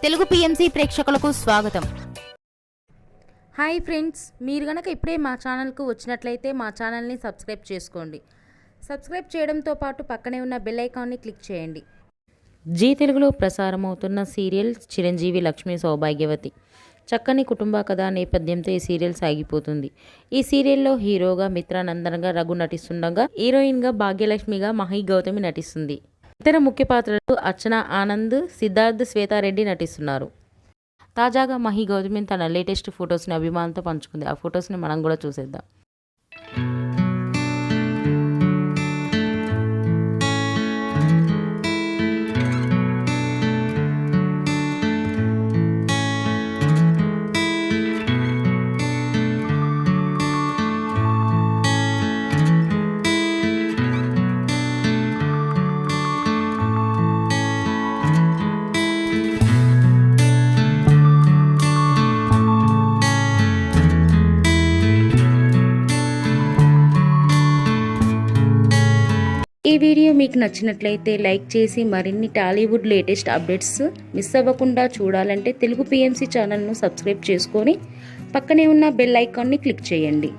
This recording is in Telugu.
తెలుగు పిఎంసి ప్రేక్షకులకు స్వాగతం. హాయ్ ఫ్రెండ్స్, మీరు గనక ఇప్పుడే మా ఛానల్కు వచ్చినట్లయితే మా ఛానల్ని సబ్స్క్రైబ్ చేసుకోండి. సబ్స్క్రైబ్ చేయడంతో పాటు పక్కనే ఉన్న బెల్ ఐకాన్ని క్లిక్ చేయండి. జీ తెలుగులో ప్రసారమవుతున్న సీరియల్ చిరంజీవి లక్ష్మీ సౌభాగ్యవతి. చక్కని కుటుంబ కథ నేపథ్యంతో ఈ సీరియల్ సాగిపోతుంది. ఈ సీరియల్లో హీరోగా మిత్రానందన్గా రఘు నటిస్తుండగా, హీరోయిన్గా భాగ్యలక్ష్మిగా మహి గౌతమి నటిస్తుంది. ఇతర ముఖ్య పాత్రలు అర్చన ఆనంద్, సిద్ధార్థ్, శ్వేతారెడ్డి నటిస్తున్నారు. తాజాగా మహి గౌతమి తన లేటెస్ట్ ఫొటోస్ని అభిమానులతో పంచుకుంది. ఆ ఫొటోస్ని మనం కూడా చూసేద్దాం. ఈ వీడియో మీకు నచ్చినట్లయితే లైక్ చేసి మరిన్ని టాలీవుడ్ లేటెస్ట్ అప్డేట్స్ మిస్ అవ్వకుండా చూడాలంటే తెలుగు పిఎంసి ఛానల్ను సబ్స్క్రైబ్ చేసుకొని పక్కనే ఉన్న బెల్ ఐకాన్ని క్లిక్ చేయండి.